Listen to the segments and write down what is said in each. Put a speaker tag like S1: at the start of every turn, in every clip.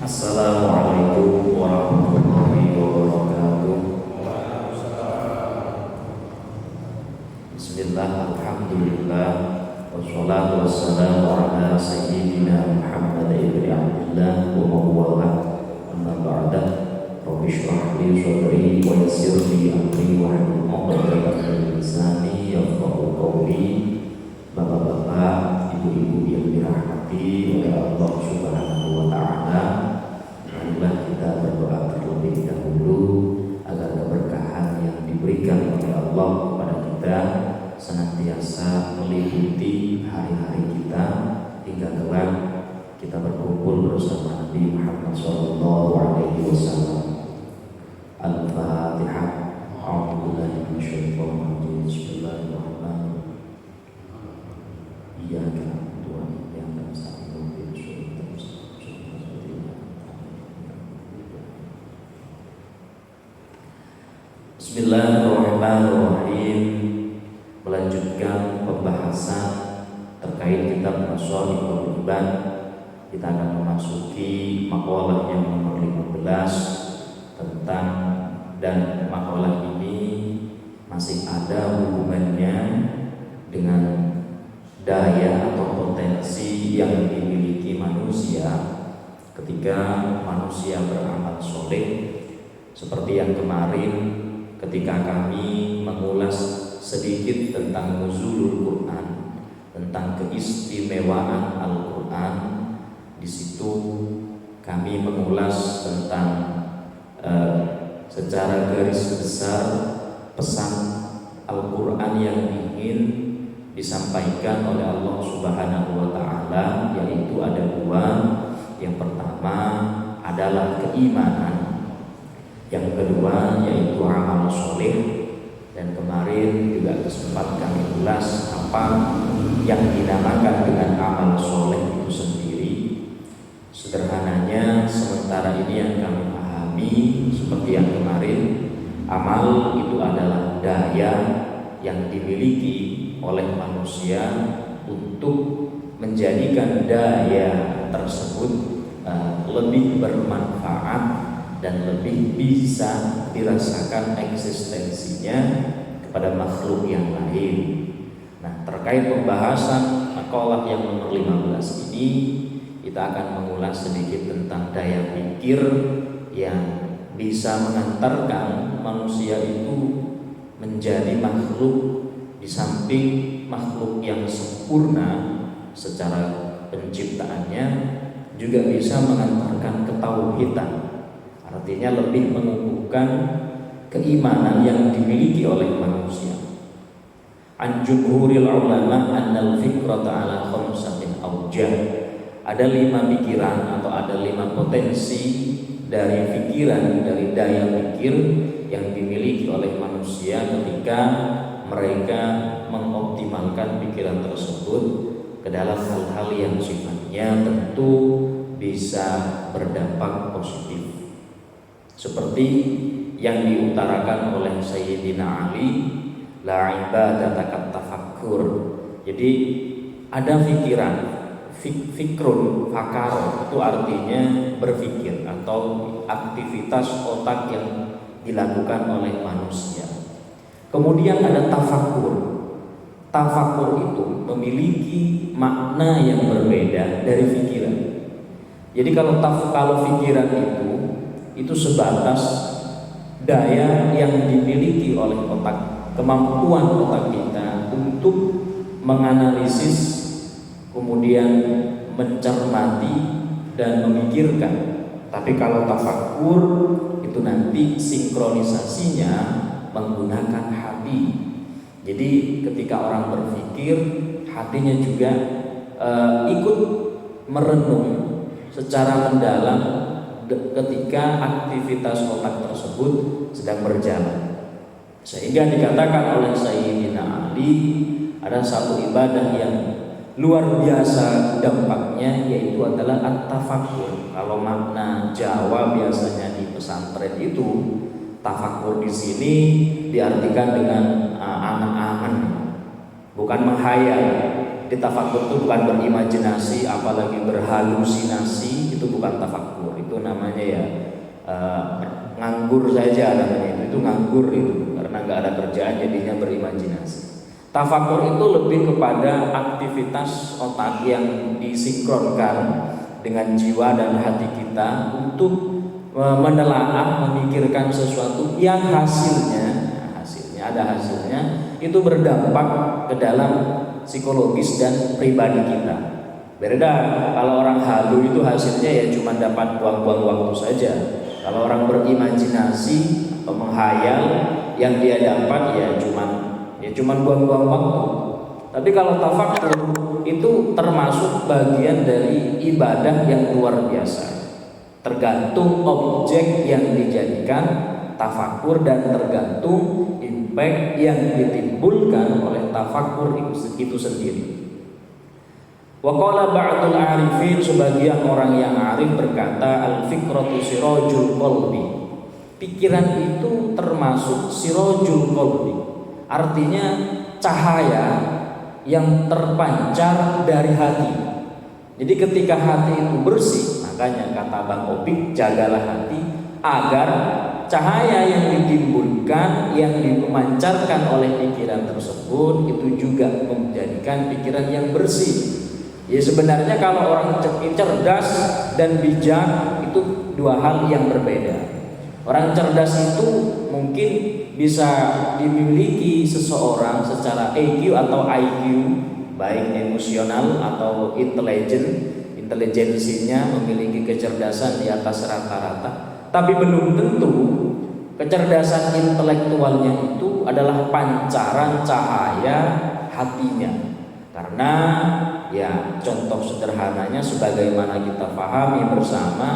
S1: Assalamualaikum warahmatullahi wabarakatuh. Bismillah, alhamdulillah, wassalatu wassalamu ala sayyidina Muhammad ibn Abdullah wa mawala amma ba'da. Rabbi shrah li sadri wa yassir li amri wa hlul 'uqdatam min lisani yafqahu qawli. Bapak-bapak, ibu-ibu yang dirahmati oleh Allah Subhanahu wa taala, marilah kita berdoa terlebih dahulu agar keberkahan yang diberikan oleh Allah kepada kita senantiasa meliputi hari-hari kita hingga kelak kita berkumpul bersama Nabi Muhammad SAW. Al-Fatihah. A'udzubillahi minasyaitonir rajim. Bismillahirrahmanirrahim. Iyyaka na'budu wa iyyaka nasta'in. Bismillahirrahmanirrahim. Melanjutkan pembahasan terkait kitab Masalihul Ibad, kita akan memasuki maqalah yang nomor 15 tentang, dan maqalah ini masih ada hubungannya dengan daya atau potensi yang dimiliki manusia ketika manusia beramal soleh. Seperti yang kemarin ketika kami mengulas sedikit tentang nuzulul Quran, tentang keistimewaan Al-Quran, di situ kami mengulas tentang secara garis besar pesan Al-Quran yang ingin disampaikan oleh Allah Subhanahu wa taala, yaitu ada dua. Yang pertama adalah keimanan, yang kedua yaitu amal soleh. Dan kemarin juga sempat kami ulas apa yang dinamakan dengan amal soleh itu sendiri. Sederhananya, sementara ini yang kami pahami seperti yang kemarin, amal itu adalah daya yang dimiliki oleh manusia untuk menjadikan daya tersebut lebih bermanfaat dan lebih bisa dirasakan eksistensinya kepada makhluk yang lain. Nah, terkait pembahasan maqalah yang nomor 15 ini, kita akan mengulas sedikit tentang daya pikir yang bisa mengantarkan manusia itu menjadi makhluk, di samping makhluk yang sempurna secara penciptaannya, juga bisa mengantarkan ketauhidan. Artinya lebih mengukuhkan keimanan yang dimiliki oleh manusia. An jumhuril ulama annal fikrata ala khamsatin awjah. Ada 5 pikiran atau ada 5 potensi dari pikiran, dari daya pikir yang dimiliki oleh manusia ketika mereka mengoptimalkan pikiran tersebut ke dalam hal-hal yang sifatnya tentu bisa berdampak positif. Seperti yang diutarakan oleh Sayyidina Ali, la ibadata kat tafakkur. Jadi ada pikiran, fikrun, fakar itu artinya berpikir atau aktivitas otak yang dilakukan oleh manusia. Kemudian ada tafakur. Tafakur itu memiliki makna yang berbeda dari pikiran. Jadi kalau pikiran itu sebatas daya yang dimiliki oleh otak, kemampuan otak kita untuk menganalisis, kemudian mencermati dan memikirkan. Tapi kalau tafakur itu nanti sinkronisasinya menggunakan hati. Jadi ketika orang berpikir, hatinya juga ikut merenung secara mendalam ketika aktivitas otak tersebut sedang berjalan. Sehingga dikatakan oleh Sayyidina Ali, ada satu ibadah yang luar biasa dampaknya, yaitu adalah at-tafakkur. Kalau makna Jawa biasanya di pesantren itu, tafakur di sini diartikan dengan angan-angan, bukan menghayal. Di tafakur itu bukan berimajinasi, apalagi berhalusinasi, itu bukan bukan tafakkur. Itu namanya ya nganggur saja namanya itu nganggur itu, karena nggak ada kerjaan jadinya berimajinasi. Tafakkur itu lebih kepada aktivitas otak yang disinkronkan dengan jiwa dan hati kita untuk menelaah, memikirkan sesuatu yang hasilnya itu berdampak ke dalam psikologis dan pribadi kita. Beda kalau orang halu itu hasilnya ya cuma dapat buang-buang waktu saja. Kalau orang berimajinasi atau menghayal, yang dia dapat ya cuma buang-buang waktu. Tapi kalau tafakkur itu termasuk bagian dari ibadah yang luar biasa. Tergantung objek yang dijadikan tafakkur dan tergantung impact yang ditimbulkan oleh tafakkur itu sendiri. Wa qala ba'dul arifin, sebagian orang yang arif berkata, al-fikratu sirajul qalbi. Pikiran itu termasuk sirajul qalbi. Artinya cahaya yang terpancar dari hati. Jadi ketika hati itu bersih, makanya kata Bang Opik, jagalah hati agar cahaya yang ditimbulkan, yang dipancarkan oleh pikiran tersebut itu juga menjadikan pikiran yang bersih. Ya sebenarnya kalau orang cerdas dan bijak itu dua hal yang berbeda. Orang cerdas itu mungkin bisa dimiliki seseorang secara EQ atau IQ, baik emosional atau intelijensinya memiliki kecerdasan di atas rata-rata. Tapi belum tentu kecerdasan intelektualnya itu adalah pancaran cahaya hatinya. Karena ya contoh sederhananya sebagaimana kita pahami bersama,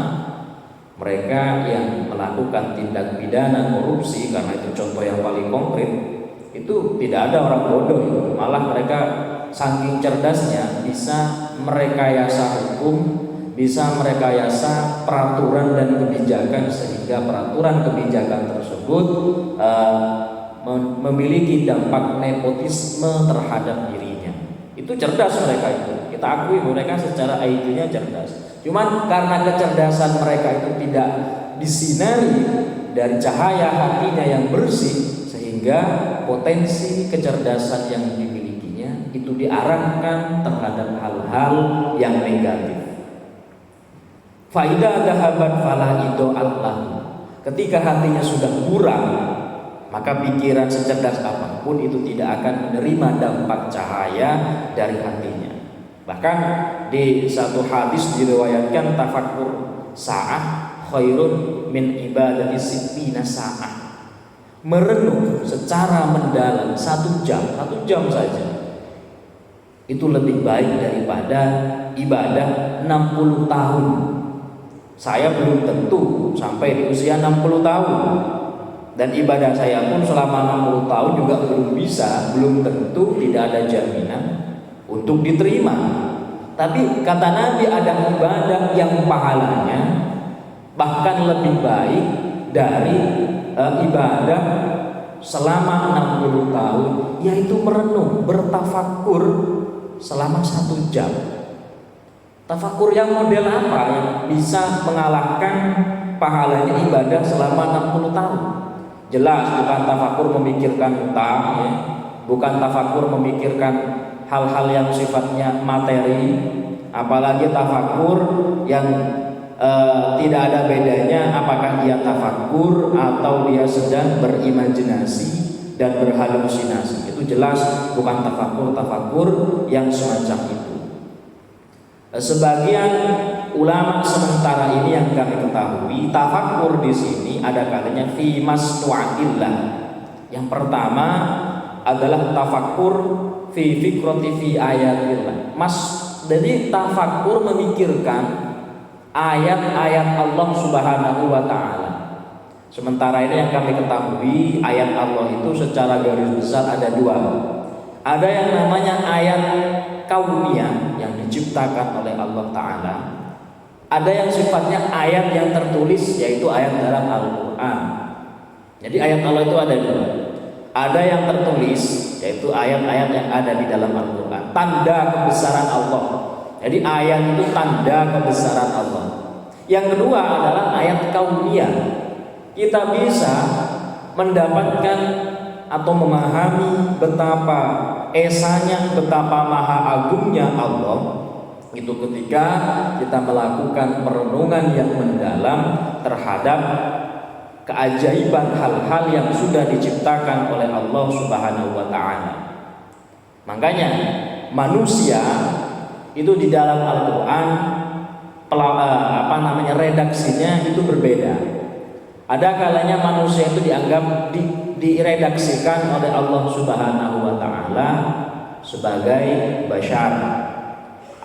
S1: mereka yang melakukan tindak pidana korupsi, karena itu contoh yang paling konkret, itu tidak ada orang bodoh itu. Malah mereka saking cerdasnya bisa merekayasa hukum, bisa merekayasa peraturan dan kebijakan sehingga peraturan kebijakan tersebut memiliki dampak nepotisme terhadap dirinya. Itu cerdas mereka itu. Kita akui mereka secara IQ-nya cerdas. Cuman karena kecerdasan mereka itu tidak disinari dari cahaya hatinya yang bersih, sehingga potensi kecerdasan yang dimilikinya itu diarahkan terhadap hal-hal yang negatif. Faidah dahabat fala ido'allah. Ketika hatinya sudah buram, maka pikiran secerdas apapun itu tidak akan menerima dampak cahaya dari hatinya. Bahkan di satu hadis diriwayatkan, tafakkur sa'ah khairun min ibadati sittina sa'ah. Merenung secara mendalam 1 jam saja itu lebih baik daripada ibadah 60 tahun. Saya belum tentu sampai di usia 60 tahun. Dan ibadah saya pun selama 60 tahun juga belum tentu, tidak ada jaminan untuk diterima. Tapi kata Nabi ada ibadah yang pahalanya bahkan lebih baik dari ibadah selama 60 tahun, yaitu merenung, bertafakkur selama 1 jam. Tafakkur yang model apa yang bisa mengalahkan pahalanya ibadah selama 60 tahun? Jelas bukan tafakkur memikirkan utang, ya. Bukan tafakkur memikirkan hal-hal yang sifatnya materi, apalagi tafakkur yang tidak ada bedanya apakah dia tafakkur atau dia sedang berimajinasi dan berhalusinasi. Itu jelas bukan tafakkur yang semacam itu. Sebagian ulama sementara ini yang kami ketahui, tafakkur di sini ada kalanya fi masnu'atillah. Yang pertama adalah tafakkur fi fikrati fi ayatillah. Jadi tafakkur memikirkan ayat-ayat Allah Subhanahu wa taala. Sementara ini yang kami ketahui, ayat Allah itu secara garis besar ada 2. Ada yang namanya ayat kauniyah yang diciptakan oleh Allah Ta'ala. Ada yang sifatnya ayat yang tertulis, yaitu ayat dalam Al-Quran. Jadi ayat Allah itu ada 2. Ada yang tertulis, yaitu ayat-ayat yang ada di dalam Al-Quran, tanda kebesaran Allah. Jadi ayat itu tanda kebesaran Allah. Yang kedua adalah ayat kauniyah. Kita bisa mendapatkan atau memahami betapa esanya, betapa maha agungnya Allah itu ketika kita melakukan perenungan yang mendalam terhadap keajaiban hal-hal yang sudah diciptakan oleh Allah Subhanahu wa taala. Makanya manusia itu di dalam Al-Qur'an redaksinya itu berbeda. Ada kalanya manusia itu dianggap diredaksikan oleh Allah Subhanahu wa taala sebagai bashar.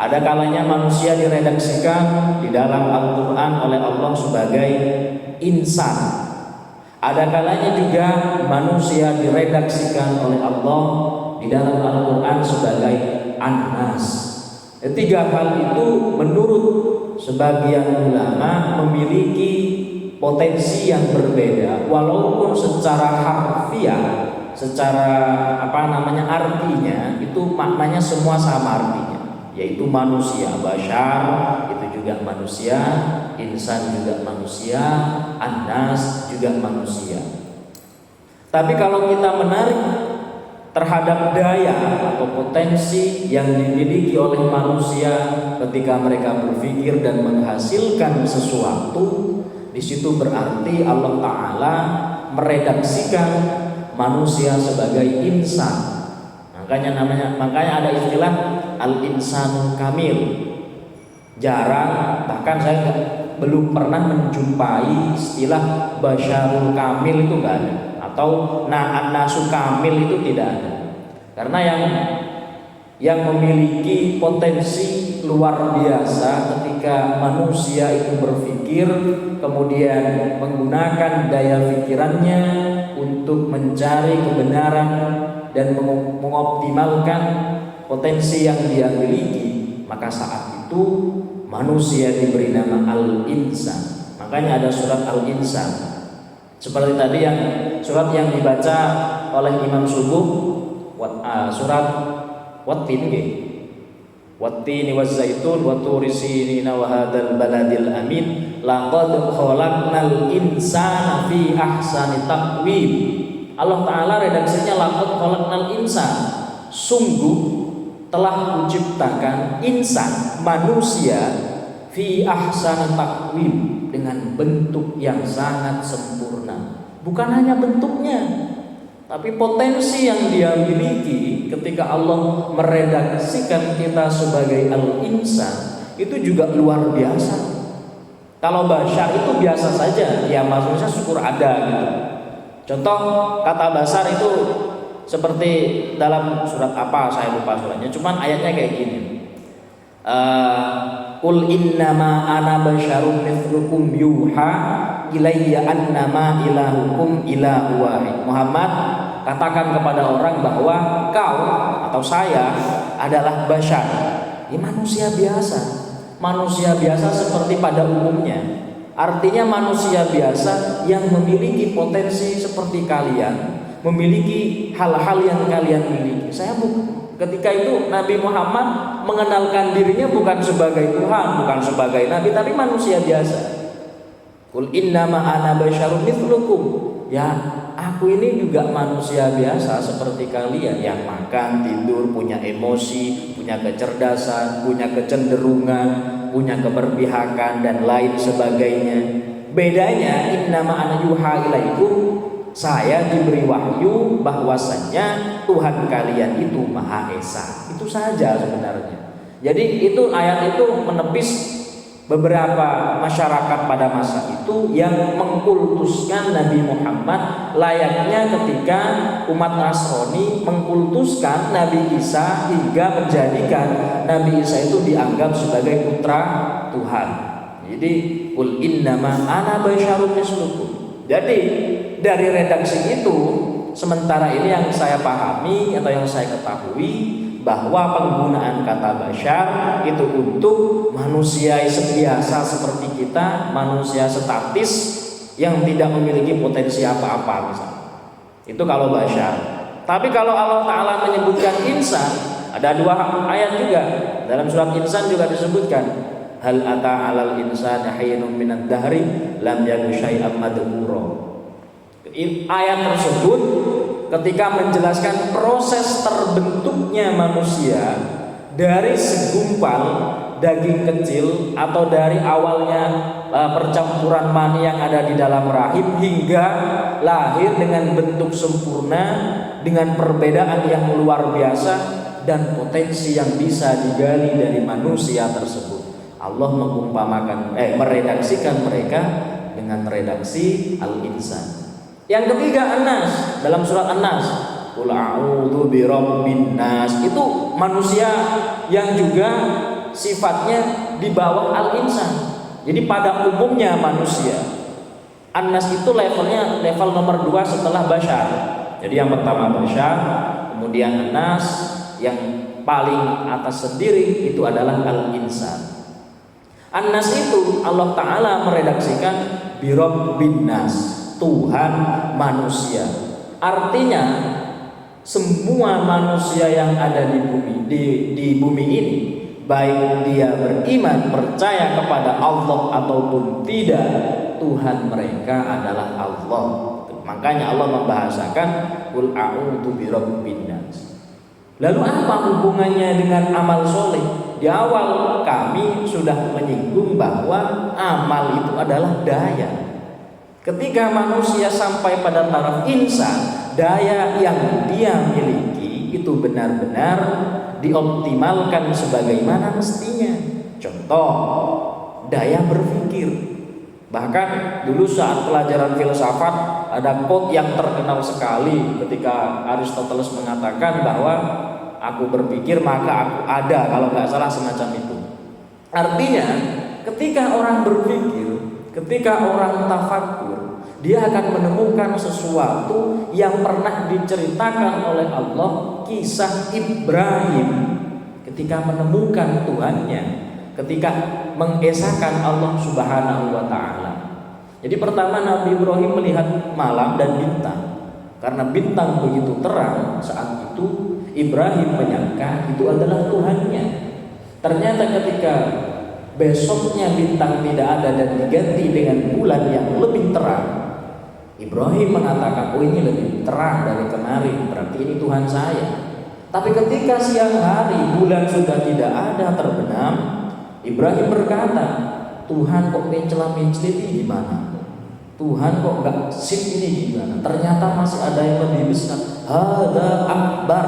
S1: Ada kalanya manusia diredaksikan di dalam Al-Qur'an oleh Allah sebagai insan. Ada kalanya juga manusia diredaksikan oleh Allah di dalam Al-Qur'an sebagai an-nas. Tiga hal itu menurut sebagian ulama memiliki potensi yang berbeda, walaupun secara harfiah, secara artinya itu maknanya semua sama artinya, yaitu manusia, bashar itu juga manusia, insan juga manusia, an-nas juga manusia. Tapi kalau kita menarik terhadap daya atau potensi yang dimiliki oleh manusia ketika mereka berpikir dan menghasilkan sesuatu, di situ berarti Allah Ta'ala meredaksikan manusia sebagai insan. Makanya ada istilah al-insanu kamil. Jarang, bahkan saya belum pernah menjumpai istilah basyarul kamil, itu enggak ada, atau an-nasu kamil itu tidak ada. Karena yang memiliki potensi luar biasa ketika manusia itu berpikir kemudian menggunakan daya pikirannya untuk mencari kebenaran dan mengoptimalkan potensi yang dia miliki, maka saat itu manusia diberi nama al-insan. Makanya ada surat al-insan. Seperti tadi yang surat yang dibaca oleh Imam Subuh, surat Wattin, Wattini waz-zaitun wa turi sinina wa hadzal baladil amin laqad khalaqnal insana fi ahsani taqwim. Allah Ta'ala redaksinya laqad khalaqnal insan, sungguh telah menciptakan insan, manusia, fi ahsani taqwim, dengan bentuk yang sangat sempurna. Bukan hanya bentuknya, tapi potensi yang dia miliki ketika Allah meredaksikan kita sebagai al-insan itu juga luar biasa. Kalau bashar itu biasa saja, ya maksudnya syukur ada gitu. Contoh kata basar itu seperti dalam surat apa saya lupa suratnya, cuman ayatnya kayak gini. Qul innama ana basyarum mithlukum yuha ilayya annama ilahukum ilahu wahid. Muhammad, katakan kepada orang bahwa kau atau saya adalah bashar, manusia biasa. Manusia biasa seperti pada umumnya. Artinya manusia biasa yang memiliki potensi seperti kalian, memiliki hal-hal yang kalian miliki. Ketika itu Nabi Muhammad mengenalkan dirinya bukan sebagai Tuhan, bukan sebagai Nabi, tapi manusia biasa. Qul innama ana basyarum mithlukum. Ya, aku ini juga manusia biasa seperti kalian, yang makan, tidur, punya emosi, punya kecerdasan, punya kecenderungan, punya keberpihakan dan lain sebagainya. Bedanya innama ana yuha ilaikum, saya diberi wahyu bahwasannya Tuhan kalian itu Maha Esa. Itu saja sebenarnya. Jadi itu ayat itu menepis beberapa masyarakat pada masa itu yang mengkultuskan Nabi Muhammad layaknya ketika umat Nasrani mengkultuskan Nabi Isa hingga menjadikan Nabi Isa itu dianggap sebagai putra Tuhan. Jadi qul innama ana basyarum mislukum. Jadi dari redaksi itu, sementara ini yang saya pahami atau yang saya ketahui bahwa penggunaan kata bashar itu untuk manusia biasa seperti kita, manusia statis yang tidak memiliki potensi apa-apa misalnya. Itu kalau bashar. Tapi kalau Allah Ta'ala menyebutkan insan, ada dua ayat juga dalam surat Insan juga disebutkan hal ata 'alal insani hinun minad dahri lam yakun syai'an madhkura. Ayat tersebut ketika menjelaskan proses terbentuknya manusia dari segumpal daging kecil atau dari awalnya percampuran mani yang ada di dalam rahim hingga lahir dengan bentuk sempurna dengan perbedaan yang luar biasa dan potensi yang bisa digali dari manusia tersebut. Allah meredaksikan mereka dengan redaksi al-insan. Yang ketiga An-Nas, dalam surat An-Nas, qul a'udzu birabbin nas, itu manusia yang juga sifatnya di bawah al-insan. Jadi pada umumnya manusia, An-Nas itu levelnya level nomor 2 setelah Bashar. Jadi yang pertama Bashar, kemudian An-Nas, yang paling atas sendiri itu adalah al-insan. An-Nas itu Allah Ta'ala meredaksikan birabbin nas, Tuhan manusia. Artinya semua manusia yang ada di bumi ini, baik dia beriman percaya kepada Allah ataupun tidak, Tuhan mereka adalah Allah. Makanya Allah membahasakan qul a'udzu birabbin nas. Lalu apa hubungannya dengan amal soleh? Di awal kami sudah menyinggung bahwa amal itu adalah daya. Ketika manusia sampai pada taraf insan, daya yang dia miliki itu benar-benar dioptimalkan sebagaimana mestinya. Contoh, daya berpikir. Bahkan dulu saat pelajaran filsafat ada quote yang terkenal sekali ketika Aristoteles mengatakan bahwa aku berpikir maka aku ada, kalau nggak salah semacam itu. Artinya ketika orang berpikir, ketika orang tafakur, dia akan menemukan sesuatu yang pernah diceritakan oleh Allah, kisah Ibrahim ketika menemukan Tuhannya, ketika mengesahkan Allah Subhanahu wa Ta'ala. Jadi pertama Nabi Ibrahim melihat malam dan bintang. Karena bintang begitu terang saat itu, Ibrahim menyangka itu adalah Tuhannya. Ternyata ketika besoknya bintang tidak ada dan diganti dengan bulan yang lebih terang, Ibrahim mengatakan, oh ini lebih terang dari kemarin, berarti ini Tuhan saya. Tapi ketika siang hari bulan sudah tidak ada terbenam, Ibrahim berkata, Tuhan kok mencela-mencela ini gimana? Tuhan kok gak sip ini gimana? Ternyata masih ada yang lebih besar. Hada akbar,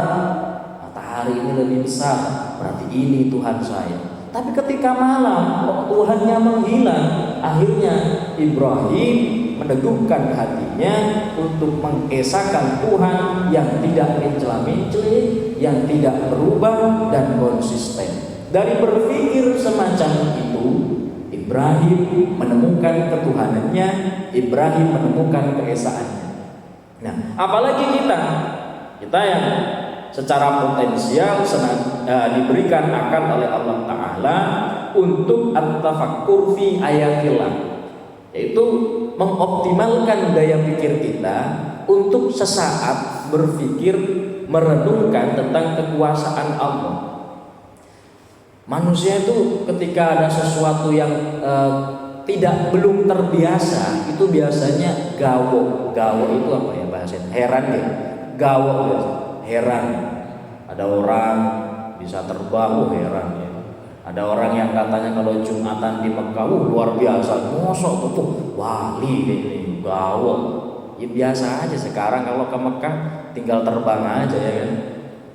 S1: matahari ini lebih besar, berarti ini Tuhan saya. Tapi ketika malam kok Tuhannya menghilang, akhirnya Ibrahim meneguhkan hatinya untuk mengesahkan Tuhan yang tidak mencela-mencela, yang tidak berubah dan konsisten. Dari berpikir semacam itu, Ibrahim menemukan ketuhanannya, Ibrahim menemukan keesaannya. Nah, apalagi kita yang secara potensial diberikan akal oleh Allah Ta'ala untuk at-tafakkur fi ayatillah, yaitu mengoptimalkan daya pikir kita untuk sesaat berpikir, merenungkan tentang kekuasaan Allah. Manusia itu ketika ada sesuatu yang belum terbiasa, itu biasanya gawo. Gawo itu apa ya bahasanya? Heran ya. Gawo ya. Heran. Ada orang bisa terbang, heran ya. Ada orang yang katanya kalau Jumatan di Mekah luar biasa, mosok tuh wali ini, gawo. Ya biasa aja sekarang kalau ke Mekah tinggal terbang aja ya kan.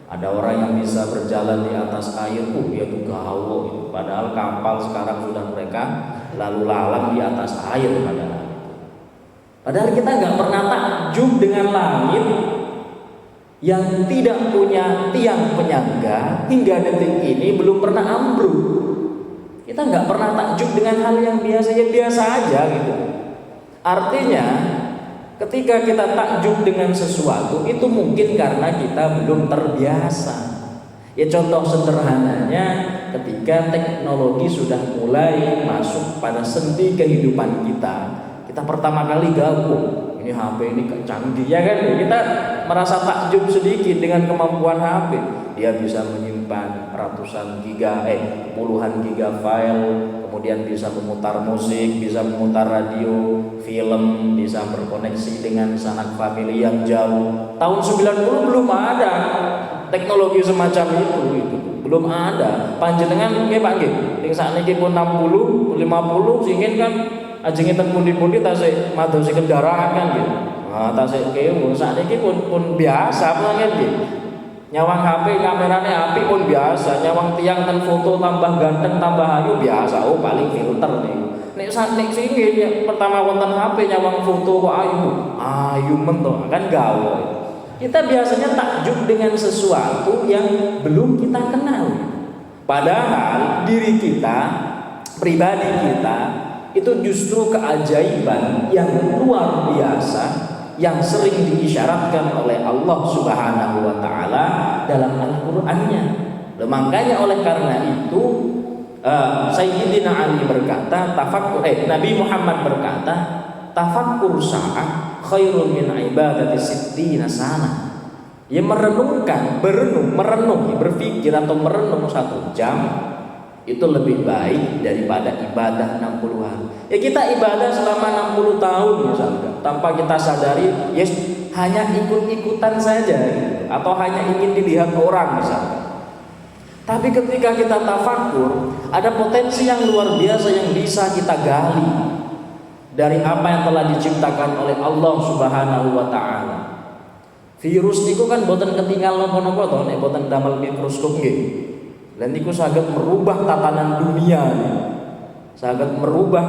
S1: Ada orang yang bisa berjalan di atas air, dia tuh gawo gitu. Padahal kapal sekarang sudah mereka lalu lalang di atas air padahal kita nggak pernah takjub dengan langit yang tidak punya tiang penyangga, hingga detik ini belum pernah ambruk. Kita nggak pernah takjub dengan hal yang biasa aja gitu. Artinya ketika kita takjub dengan sesuatu itu mungkin karena kita belum terbiasa. Ya contoh sederhananya ketika teknologi sudah mulai masuk pada sendi kehidupan kita, kita pertama kali gabung, ini HP ini canggih ya kan, kita merasa takjub sedikit dengan kemampuan HP. Dia bisa menyimpan ratusan giga, puluhan giga file, kemudian bisa memutar musik, bisa memutar radio, film, bisa berkoneksi dengan sanak famili yang jauh. Tahun 90 belum ada teknologi semacam itu. Belum ada. Panjenengan nggih Pak nggih. Ning sakniki pun 60, 50 singin kan ajenge teng pundi-pundi tasih madosi kendaraan kan nggih. Nah, tasih kewu sakniki pun biasa banget nggih. Nyawang HP kamerane apik pun biasa, nyawang tiang ten foto tambah ganteng tambah ayu biasa. Oh paling filter nih. Nek singin pertama wonten HP nyawang foto kok ayu mentok kan gawe. Kita biasanya takjub dengan sesuatu yang belum kita kenal. Padahal diri kita, pribadi kita itu justru keajaiban yang luar biasa yang sering diisyaratkan oleh Allah Subhanahu wa taala dalam Al-Qur'annya. Makanya oleh karena itu Sayyidina Ali berkata, Nabi Muhammad berkata, tafakkur sa'ah khairun min ibadati sittina sana. Ya merenungkan, merenung, berpikir atau merenung 1 jam itu lebih baik daripada ibadah 60 hari. Ya kita ibadah selama 60 tahun misalkan, tanpa kita sadari, yes, hanya ikut-ikutan saja atau hanya ingin dilihat orang misalkan. Tapi ketika kita tafakur, ada potensi yang luar biasa yang bisa kita gali dari apa yang telah diciptakan oleh Allah Subhanahu wa taala. Virus niku kan boten ketinggal napa-napa to nek boten damel mikroskop nggih. Dan niku saged merubah tatanan dunia, saged merubah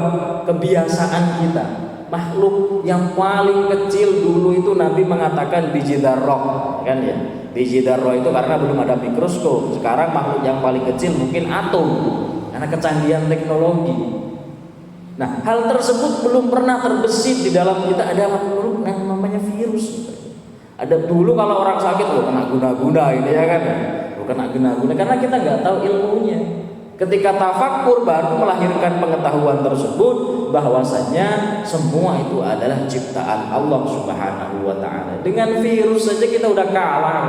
S1: kebiasaan kita. Makhluk yang paling kecil dulu itu Nabi mengatakan biji dzarrah, kan ya. Biji dzarrah itu karena belum ada mikroskop. Sekarang makhluk yang paling kecil mungkin atom, karena kecanggihan teknologi. Nah, hal tersebut belum pernah terbesit di dalam kita. Ada makhluk yang namanya virus. Ada dulu kalau orang sakit kena guna-guna ini ya kan. Kena guna-guna karena kita nggak tahu ilmunya. Ketika tafakur baru melahirkan pengetahuan tersebut bahwasanya semua itu adalah ciptaan Allah Subhanahu wa taala. Dengan virus saja kita udah kalah.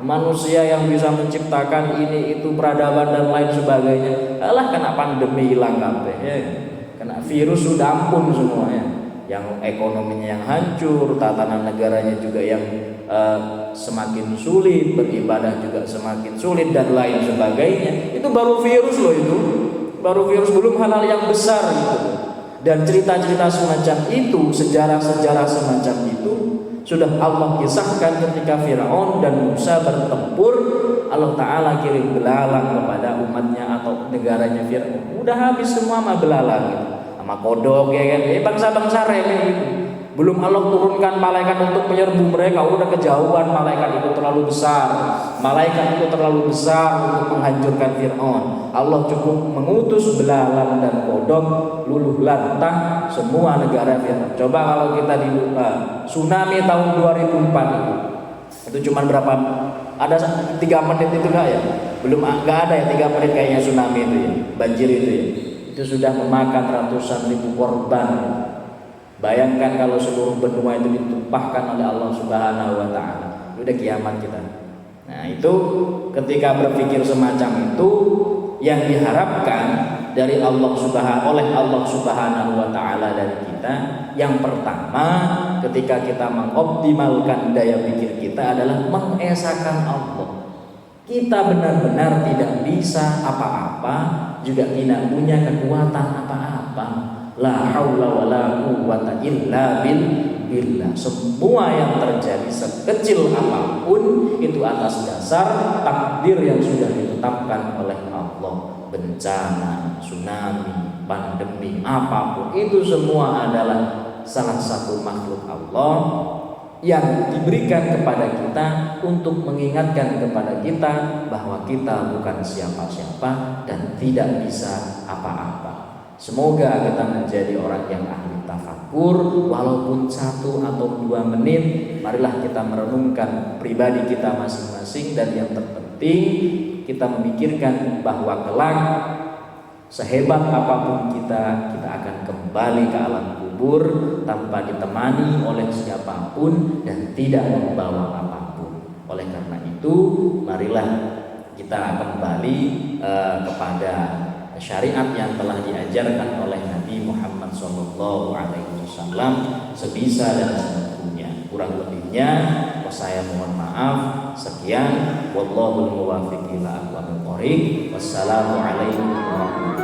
S1: Manusia yang bisa menciptakan ini itu peradaban dan lain sebagainya. Alah kena pandemi hilang kabeh ya. Kena virus sudah ampun semuanya. Yang ekonominya yang hancur, tatanan negaranya juga yang semakin sulit, beribadah juga semakin sulit dan lain sebagainya. Itu baru virus loh itu. Baru virus, belum hal-hal yang besar gitu. Dan cerita-cerita semacam itu, sejarah-sejarah semacam itu sudah Allah kisahkan ketika Fir'aun dan Musa bertempur. Allah Ta'ala kirim belalang kepada umatnya atau negaranya Fir'aun. Udah habis semua sama belalang gitu. Sama kodok ya kan, bangsa-bangsa remeh itu. Belum Allah turunkan malaikat untuk menyerbu mereka, udah kejauhan, malaikat itu terlalu besar. Malaikat itu terlalu besar untuk menghancurkan Fir'aun. Allah cukup mengutus belalang dan kodok luluh lantah semua negara Fir'aun. Coba kalau kita di tsunami tahun 2004 itu cuma berapa? Ada 3 menit itu enggak ya? Belum, enggak ada ya 3 menit kayaknya tsunami itu ya, banjir itu ya. Itu sudah memakan ratusan ribu korban. Bayangkan kalau seluruh benua itu ditumpahkan oleh Allah Subhanahu wa taala. Udah kiamat kita. Nah, itu ketika berpikir semacam itu yang diharapkan dari oleh Allah Subhanahu wa taala dari kita, yang pertama ketika kita mengoptimalkan daya pikir kita adalah mengesahkan Allah. Kita benar-benar tidak bisa apa-apa, juga tidak punya kekuatan apa-apa. La haula wala quwwata illa billah. Semua yang terjadi sekecil apapun itu atas dasar takdir yang sudah ditetapkan oleh Allah. Bencana, tsunami, pandemi, apapun itu semua adalah salah satu makhluk Allah yang diberikan kepada kita untuk mengingatkan kepada kita bahwa kita bukan siapa-siapa dan tidak bisa apa-apa. Semoga kita menjadi orang yang ahli tafakur, walaupun 1 atau 2 menit. Marilah kita merenungkan pribadi kita masing-masing, dan yang terpenting kita memikirkan bahwa kelak sehebat apapun kita akan kembali ke alam kubur tanpa ditemani oleh siapapun dan tidak membawa apapun. Oleh karena itu, marilah kita kembali kepada syariat yang telah diajarkan oleh Nabi Muhammad SAW sebisa dan semampunya. Kurang lebihnya saya mohon maaf. Sekian, wallahul muwaffiq ila aqwamit thoriq. Wassalamualaikum warahmatullahi wabarakatuh.